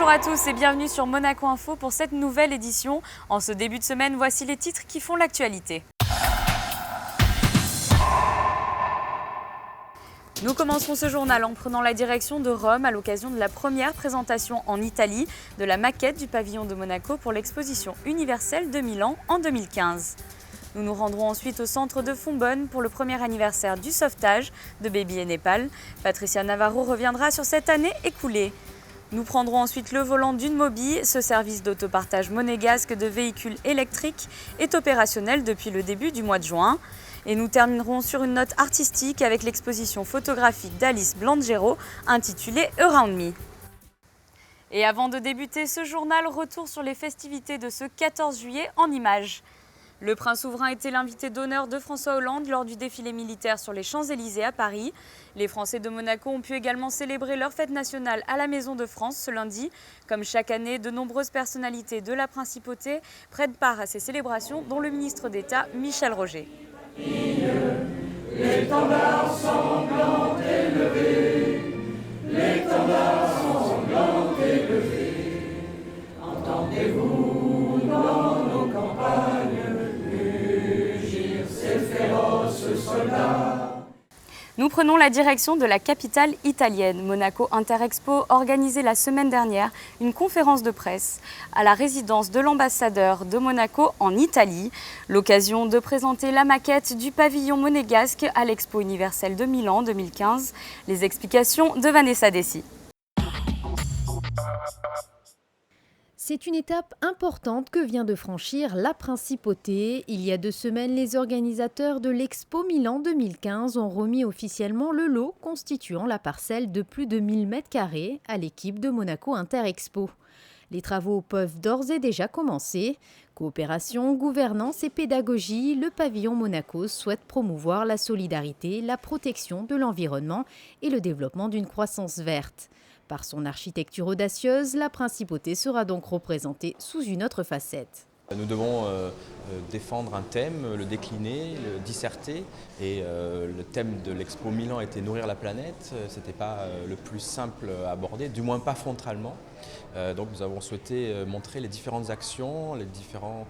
Bonjour à tous et bienvenue sur Monaco Info pour cette nouvelle édition. En ce début de semaine, voici les titres qui font l'actualité. Nous commencerons ce journal en prenant la direction de Rome à l'occasion de la première présentation en Italie de la maquette du pavillon de Monaco pour l'exposition universelle de Milan en 2015. Nous nous rendrons ensuite au centre de Fontbonne pour le premier anniversaire du sauvetage de Baby et Népal. Patricia Navarro reviendra sur cette année écoulée. Nous prendrons ensuite le volant d'une Mobi. Ce service d'autopartage monégasque de véhicules électriques est opérationnel depuis le début du mois de juin. Et nous terminerons sur une note artistique avec l'exposition photographique d'Alice Blanchero intitulée Around Me. Et avant de débuter ce journal, retour sur les festivités de ce 14 juillet en images. Le prince souverain était l'invité d'honneur de François Hollande lors du défilé militaire sur les Champs-Élysées à Paris. Les Français de Monaco ont pu également célébrer leur fête nationale à la Maison de France ce lundi. Comme chaque année, de nombreuses personnalités de la principauté prennent part à ces célébrations, dont le ministre d'État Michel Roger. L'étendard sanglant élevé, l'étendard sanglant élevé, entendez-vous dans nos campagnes mugir ces féroces soldats. Nous prenons la direction de la capitale italienne. Monaco Interexpo organisait la semaine dernière une conférence de presse à la résidence de l'ambassadeur de Monaco en Italie. L'occasion de présenter la maquette du pavillon monégasque à l'Expo universelle de Milan 2015. Les explications de Vanessa Dessy. C'est une étape importante que vient de franchir la principauté. Il y a 2 semaines, les organisateurs de l'Expo Milan 2015 ont remis officiellement le lot constituant la parcelle de plus de 1000 m² à l'équipe de Monaco Interexpo. Les travaux peuvent d'ores et déjà commencer. Coopération, gouvernance et pédagogie, le pavillon Monaco souhaite promouvoir la solidarité, la protection de l'environnement et le développement d'une croissance verte. Par son architecture audacieuse, la principauté sera donc représentée sous une autre facette. Nous devons défendre un thème, le décliner, le disserter. Et le thème de l'Expo Milan était nourrir la planète. Ce n'était pas le plus simple à aborder, du moins pas frontalement. Donc nous avons souhaité montrer les différentes actions, les différentes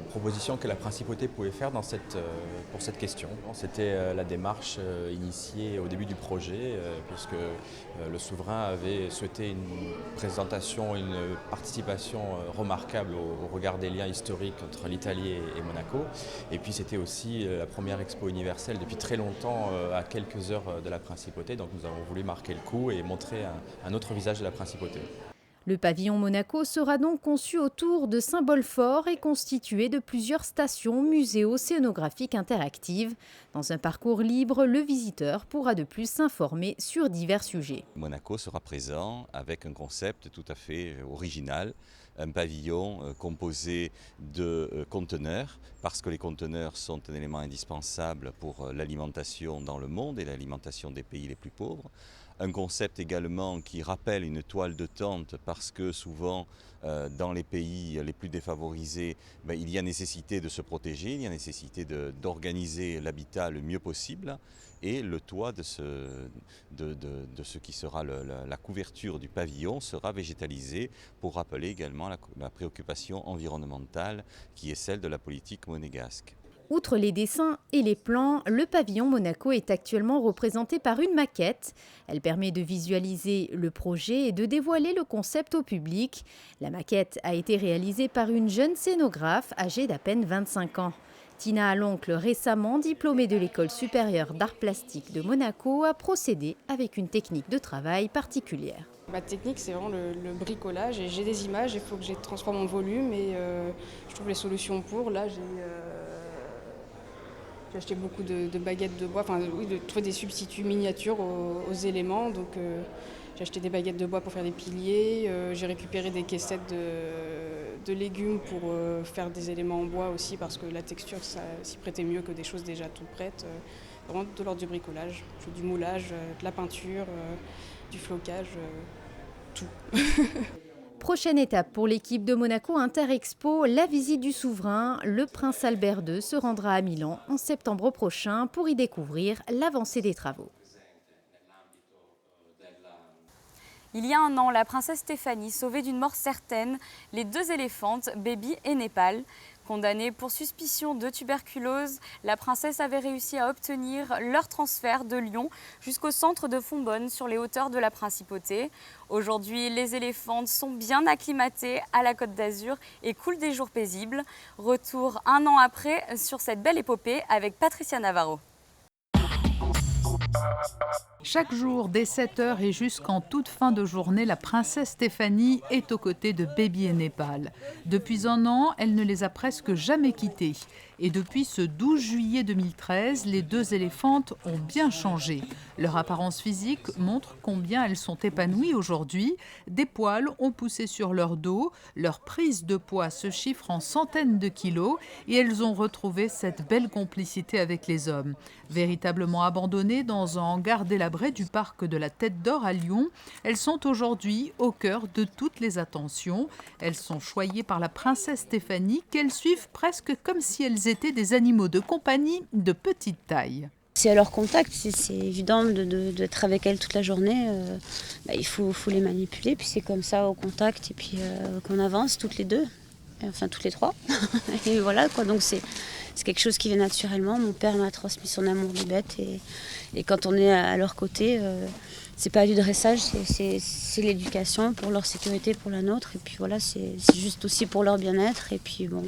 propositions que la principauté pouvait faire pour cette question. C'était la démarche initiée au début du projet, puisque le souverain avait souhaité une présentation, une participation remarquable au regard des liens historiques entre l'Italie et Monaco. Et puis c'était aussi la première expo universelle depuis très longtemps à quelques heures de la principauté. Donc nous avons voulu marquer le coup et montrer un autre visage de la principauté. Le pavillon Monaco sera donc conçu autour de symboles forts et constitué de plusieurs stations muséo-scénographiques interactives. Dans un parcours libre, le visiteur pourra de plus s'informer sur divers sujets. Monaco sera présent avec un concept tout à fait original, un pavillon composé de conteneurs, parce que les conteneurs sont un élément indispensable pour l'alimentation dans le monde et l'alimentation des pays les plus pauvres. Un concept également qui rappelle une toile de tente parce que souvent dans les pays les plus défavorisés, il y a nécessité de se protéger, il y a nécessité d'organiser l'habitat le mieux possible et le toit de ce qui sera la couverture du pavillon sera végétalisé pour rappeler également la préoccupation environnementale qui est celle de la politique monégasque. Outre les dessins et les plans, le pavillon Monaco est actuellement représenté par une maquette. Elle permet de visualiser le projet et de dévoiler le concept au public. La maquette a été réalisée par une jeune scénographe âgée d'à peine 25 ans. Tina Aloncle, récemment diplômée de l'École supérieure d'art plastique de Monaco, a procédé avec une technique de travail particulière. Ma technique, c'est vraiment le bricolage. Et j'ai des images, il faut que je les transforme en volume et je trouve les solutions pour. Là, j'ai acheté beaucoup de baguettes de bois, de trouver des substituts miniatures aux éléments. Donc j'ai acheté des baguettes de bois pour faire des piliers, j'ai récupéré des caissettes de légumes pour faire des éléments en bois aussi parce que la texture ça s'y prêtait mieux que des choses déjà toutes prêtes. Vraiment de l'ordre du bricolage. Je fais du moulage, de la peinture, du flocage, tout. Prochaine étape pour l'équipe de Monaco Interexpo, la visite du souverain. Le prince Albert II se rendra à Milan en septembre prochain pour y découvrir l'avancée des travaux. Il y a un an, la princesse Stéphanie sauvait d'une mort certaine les 2 éléphantes, Baby et Népal. Condamnée pour suspicion de tuberculose, la princesse avait réussi à obtenir leur transfert de Lyon jusqu'au centre de Fontbonne sur les hauteurs de la Principauté. Aujourd'hui, les éléphantes sont bien acclimatées à la Côte d'Azur et coulent des jours paisibles. Retour un an après sur cette belle épopée avec Patricia Navarro. Chaque jour, dès 7h et jusqu'en toute fin de journée, la princesse Stéphanie est aux côtés de Baby et Népal. Depuis un an, elle ne les a presque jamais quittés. Et depuis ce 12 juillet 2013, les 2 éléphantes ont bien changé. Leur apparence physique montre combien elles sont épanouies aujourd'hui. Des poils ont poussé sur leur dos, leur prise de poids se chiffre en centaines de kilos et elles ont retrouvé cette belle complicité avec les hommes. Véritablement abandonnées dans un hangar délabré du parc de la Tête d'Or à Lyon, elles sont aujourd'hui au cœur de toutes les attentions. Elles sont choyées par la princesse Stéphanie qu'elles suivent presque comme si elles étaient des animaux de compagnie de petite taille. C'est à leur contact, c'est évident d'être avec elles toute la journée. Il faut les manipuler, puis c'est comme ça au contact, et puis qu'on avance toutes les 2, enfin toutes les 3. Et voilà quoi, donc c'est quelque chose qui vient naturellement. Mon père m'a transmis son amour des bêtes, et quand on est à leur côté, c'est pas du dressage, c'est l'éducation pour leur sécurité, pour la nôtre, et puis voilà, c'est juste aussi pour leur bien-être, et puis bon.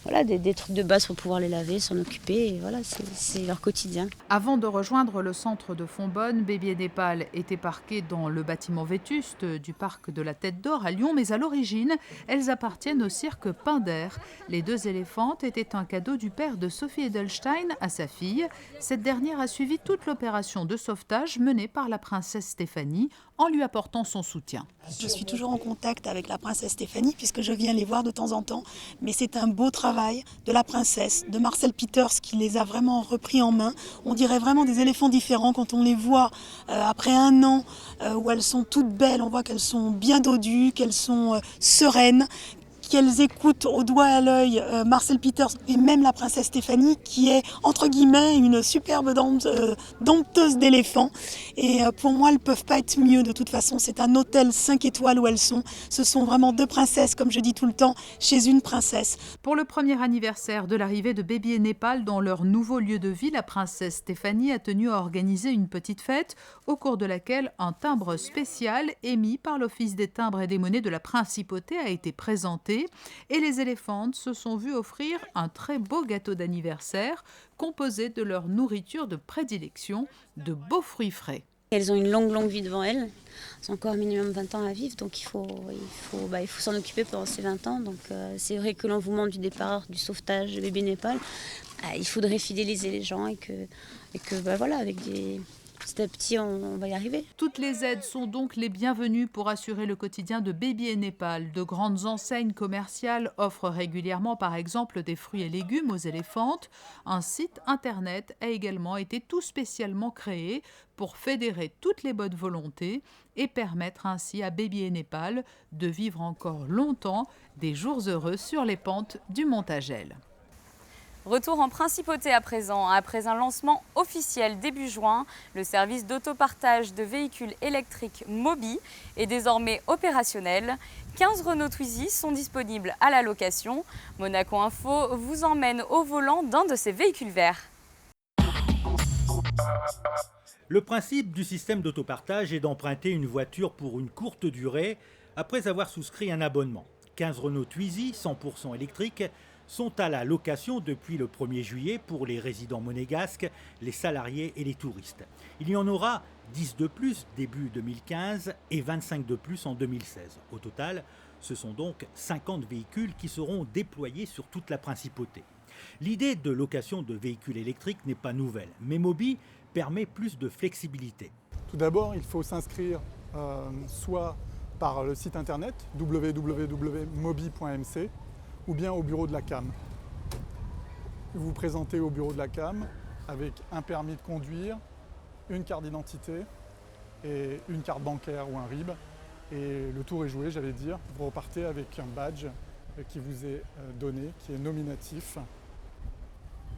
Voilà, des trucs de base pour pouvoir les laver, s'en occuper, et voilà, c'est leur quotidien. Avant de rejoindre le centre de Fontbonne, Baby et Népal étaient parquées dans le bâtiment vétuste du parc de la Tête d'Or à Lyon, mais à l'origine, elles appartiennent au cirque Pinder. Les 2 éléphantes étaient un cadeau du père de Sophie Edelstein à sa fille. Cette dernière a suivi toute l'opération de sauvetage menée par la princesse Stéphanie en lui apportant son soutien. Je suis toujours en contact avec la princesse Stéphanie puisque je viens les voir de temps en temps, mais c'est un beau travail de la princesse, de Marcel Peters qui les a vraiment repris en main. On dirait vraiment des éléphants différents quand on les voit après un an où elles sont toutes belles, on voit qu'elles sont bien dodues, qu'elles sont sereines, qu'elles écoutent au doigt à l'œil Marcel Peters et même la princesse Stéphanie qui est entre guillemets une superbe dompteuse d'éléphants. Et pour moi, elles ne peuvent pas être mieux de toute façon. C'est un hôtel 5 étoiles où elles sont. Ce sont vraiment 2 princesses, comme je dis tout le temps, chez une princesse. Pour le premier anniversaire de l'arrivée de Baby et Népal dans leur nouveau lieu de vie, la princesse Stéphanie a tenu à organiser une petite fête au cours de laquelle un timbre spécial émis par l'Office des timbres et des monnaies de la Principauté a été présenté. Et les éléphantes se sont vues offrir un très beau gâteau d'anniversaire composé de leur nourriture de prédilection, de beaux fruits frais. Elles ont une longue vie devant elles. Elles ont encore un minimum 20 ans à vivre, donc il faut s'en occuper pendant ces 20 ans. Donc c'est vrai que l'on vous montre du départ, du sauvetage de Baby Népal. Il faudrait fidéliser les gens et que voilà, avec petit à petit, on va y arriver. Toutes les aides sont donc les bienvenues pour assurer le quotidien de Baby et Népal. De grandes enseignes commerciales offrent régulièrement, par exemple, des fruits et légumes aux éléphantes. Un site internet a également été tout spécialement créé pour fédérer toutes les bonnes volontés et permettre ainsi à Baby et Népal de vivre encore longtemps des jours heureux sur les pentes du Montagel. Retour en Principauté à présent. Après un lancement officiel début juin, le service d'autopartage de véhicules électriques Mobi est désormais opérationnel. 15 Renault Twizy sont disponibles à la location. Monaco Info vous emmène au volant d'un de ces véhicules verts. Le principe du système d'autopartage est d'emprunter une voiture pour une courte durée après avoir souscrit un abonnement. 15 Renault Twizy 100% électriques sont à la location depuis le 1er juillet pour les résidents monégasques, les salariés et les touristes. Il y en aura 10 de plus début 2015 et 25 de plus en 2016. Au total, ce sont donc 50 véhicules qui seront déployés sur toute la Principauté. L'idée de location de véhicules électriques n'est pas nouvelle, mais Mobi permet plus de flexibilité. Tout d'abord, il faut s'inscrire soit par le site internet www.mobi.mc ou bien au bureau de la CAM. Vous vous présentez au bureau de la CAM avec un permis de conduire, une carte d'identité et une carte bancaire ou un RIB. Et le tour est joué, j'allais dire. Vous repartez avec un badge qui vous est donné, qui est nominatif,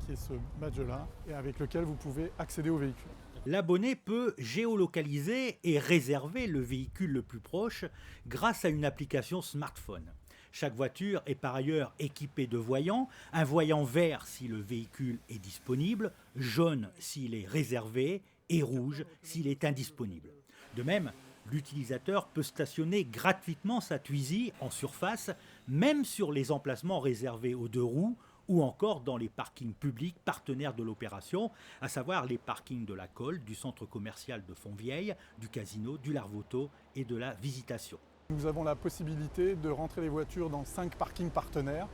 qui est ce badge-là, et avec lequel vous pouvez accéder au véhicule. L'abonné peut géolocaliser et réserver le véhicule le plus proche grâce à une application smartphone. Chaque voiture est par ailleurs équipée de voyants, un voyant vert si le véhicule est disponible, jaune s'il est réservé et rouge s'il est indisponible. De même, l'utilisateur peut stationner gratuitement sa Twizy en surface, même sur les emplacements réservés aux 2 roues ou encore dans les parkings publics partenaires de l'opération, à savoir les parkings de la Colle, du centre commercial de Fontvieille, du casino, du Larvoto et de la Visitation. Nous avons la possibilité de rentrer les voitures dans 5 parkings partenaires.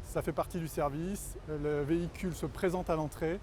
Ça fait partie du service, le véhicule se présente à l'entrée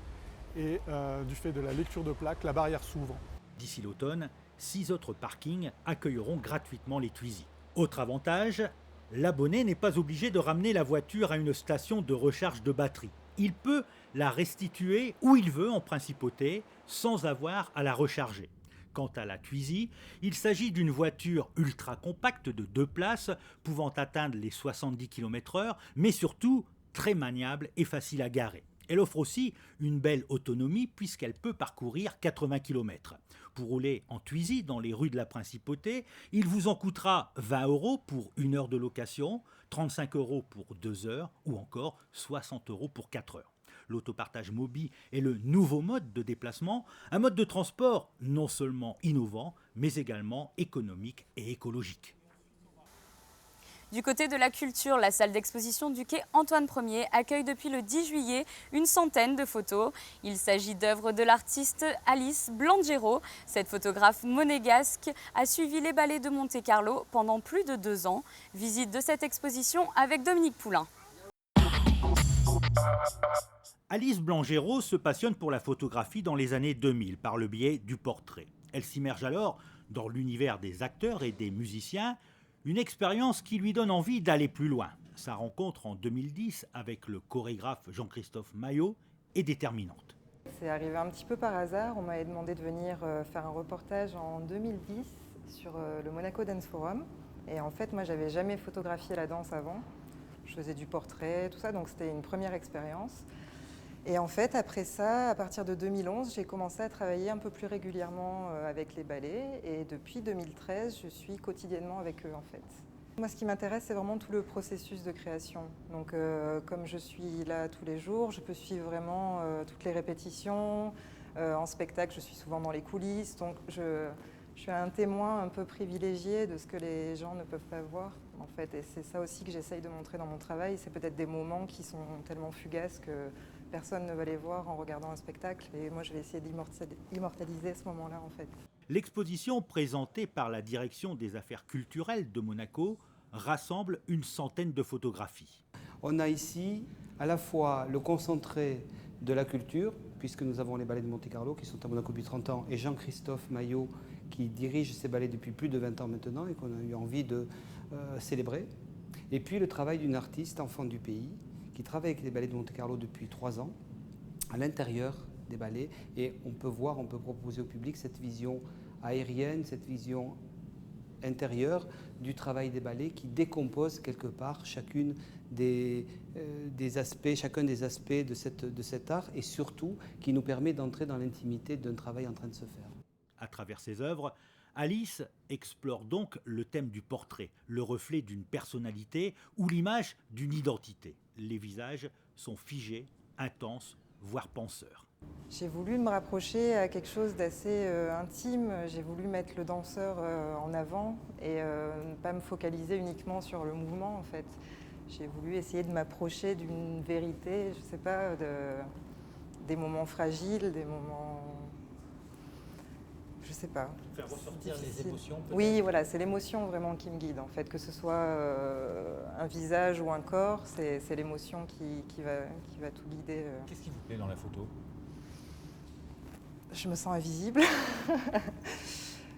et du fait de la lecture de plaque, la barrière s'ouvre. D'ici l'automne, 6 autres parkings accueilleront gratuitement les Twizy. Autre avantage, l'abonné n'est pas obligé de ramener la voiture à une station de recharge de batterie. Il peut la restituer où il veut en principauté sans avoir à la recharger. Quant à la Twizy, il s'agit d'une voiture ultra compacte de 2 places pouvant atteindre les 70 km/h, mais surtout très maniable et facile à garer. Elle offre aussi une belle autonomie puisqu'elle peut parcourir 80 km. Pour rouler en Twizy dans les rues de la Principauté, il vous en coûtera 20 € pour 1 heure de location, 35 € pour 2 heures ou encore 60 € pour 4 heures. L'autopartage Mobi est le nouveau mode de déplacement, un mode de transport non seulement innovant, mais également économique et écologique. Du côté de la culture, la salle d'exposition du quai Antoine Ier accueille depuis le 10 juillet une centaine de photos. Il s'agit d'œuvres de l'artiste Alice Blangero. Cette photographe monégasque a suivi les ballets de Monte-Carlo pendant plus de 2 ans. Visite de cette exposition avec Dominique Poulain. Alice Blangero se passionne pour la photographie dans les années 2000 par le biais du portrait. Elle s'immerge alors dans l'univers des acteurs et des musiciens, une expérience qui lui donne envie d'aller plus loin. Sa rencontre en 2010 avec le chorégraphe Jean-Christophe Maillot est déterminante. C'est arrivé un petit peu par hasard. On m'avait demandé de venir faire un reportage en 2010 sur le Monaco Dance Forum. Et en fait, moi, j'avais jamais photographié la danse avant. Je faisais du portrait, tout ça, donc c'était une première expérience. Et en fait, après ça, à partir de 2011, j'ai commencé à travailler un peu plus régulièrement avec les ballets. Et depuis 2013, je suis quotidiennement avec eux, en fait. Moi, ce qui m'intéresse, c'est vraiment tout le processus de création. Donc, comme je suis là tous les jours, je peux suivre vraiment toutes les répétitions. En spectacle, je suis souvent dans les coulisses. Donc, je suis un témoin un peu privilégié de ce que les gens ne peuvent pas voir, en fait. Et c'est ça aussi que j'essaye de montrer dans mon travail. C'est peut-être des moments qui sont tellement fugaces que personne ne va les voir en regardant un spectacle. Et moi, je vais essayer d'immortaliser ce moment-là, en fait. L'exposition présentée par la Direction des affaires culturelles de Monaco rassemble une centaine de photographies. On a ici à la fois le concentré de la culture, puisque nous avons les ballets de Monte-Carlo qui sont à Monaco depuis 30 ans, et Jean-Christophe Maillot qui dirige ces ballets depuis plus de 20 ans maintenant et qu'on a eu envie de célébrer. Et puis le travail d'une artiste, enfant du pays, qui travaille avec les ballets de Monte-Carlo depuis 3 ans, à l'intérieur des ballets. Et on peut voir, on peut proposer au public cette vision aérienne, cette vision intérieure du travail des ballets qui décompose quelque part chacun des aspects de cet art et surtout qui nous permet d'entrer dans l'intimité d'un travail en train de se faire. À travers ses œuvres, Alice explore donc le thème du portrait, le reflet d'une personnalité ou l'image d'une identité. Les visages sont figés, intenses, voire penseurs. J'ai voulu me rapprocher à quelque chose d'assez intime. J'ai voulu mettre le danseur en avant et ne pas me focaliser uniquement sur le mouvement, en fait. J'ai voulu essayer de m'approcher d'une vérité, je ne sais pas, des moments fragiles, des moments... Je sais pas. Faire ressortir les émotions peut-être. Oui, voilà, c'est l'émotion vraiment qui me guide en fait. Que ce soit un visage ou un corps, c'est l'émotion qui va tout guider. Qu'est-ce qui vous plaît dans la photo? Je me sens invisible.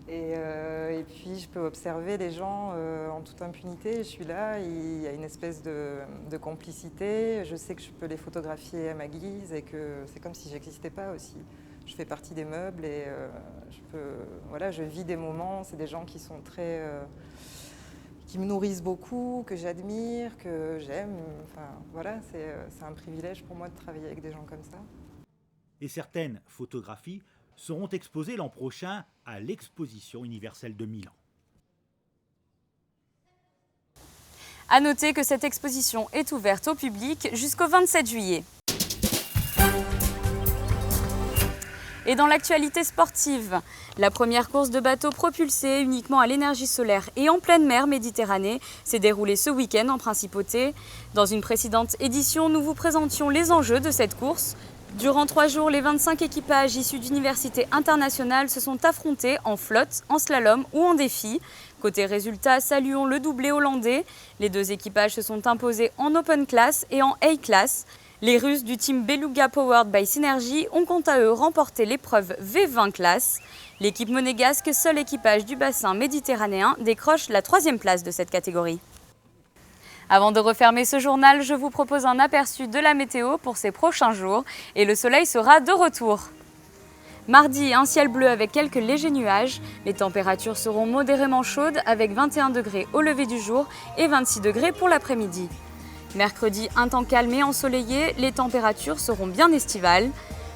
Et puis je peux observer les gens en toute impunité. Je suis là, il y a une espèce de complicité. Je sais que je peux les photographier à ma guise et que c'est comme si j'existais pas aussi. Je fais partie des meubles et je vis des moments. C'est des gens qui sont qui me nourrissent beaucoup, que j'admire, que j'aime. Enfin, voilà, c'est un privilège pour moi de travailler avec des gens comme ça. Et certaines photographies seront exposés l'an prochain à l'Exposition universelle de Milan. À noter que cette exposition est ouverte au public jusqu'au 27 juillet. Et dans l'actualité sportive, la première course de bateau propulsée uniquement à l'énergie solaire et en pleine mer Méditerranée s'est déroulée ce week-end en Principauté. Dans une précédente édition, nous vous présentions les enjeux de cette course. Durant 3 jours, les 25 équipages issus d'universités internationales se sont affrontés en flotte, en slalom ou en défi. Côté résultat, saluons le doublé hollandais. Les 2 équipages se sont imposés en Open Class et en A-Class. Les Russes du team Beluga Powered by Synergy ont quant à eux remporté l'épreuve V20 Class. L'équipe monégasque, seul équipage du bassin méditerranéen, décroche la 3e place de cette catégorie. Avant de refermer ce journal, je vous propose un aperçu de la météo pour ces prochains jours et le soleil sera de retour. Mardi, un ciel bleu avec quelques légers nuages. Les températures seront modérément chaudes avec 21 degrés au lever du jour et 26 degrés pour l'après-midi. Mercredi, un temps calme et ensoleillé, les températures seront bien estivales.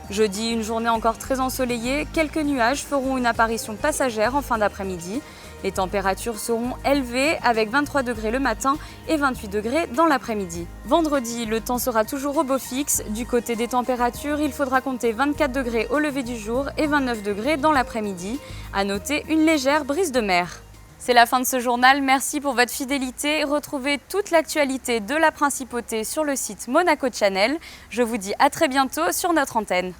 Jeudi, une journée encore très ensoleillée, quelques nuages feront une apparition passagère en fin d'après-midi. Les températures seront élevées avec 23 degrés le matin et 28 degrés dans l'après-midi. Vendredi, le temps sera toujours au beau fixe. Du côté des températures, il faudra compter 24 degrés au lever du jour et 29 degrés dans l'après-midi. À noter une légère brise de mer. C'est la fin de ce journal, merci pour votre fidélité. Retrouvez toute l'actualité de la Principauté sur le site Monaco Channel. Je vous dis à très bientôt sur notre antenne.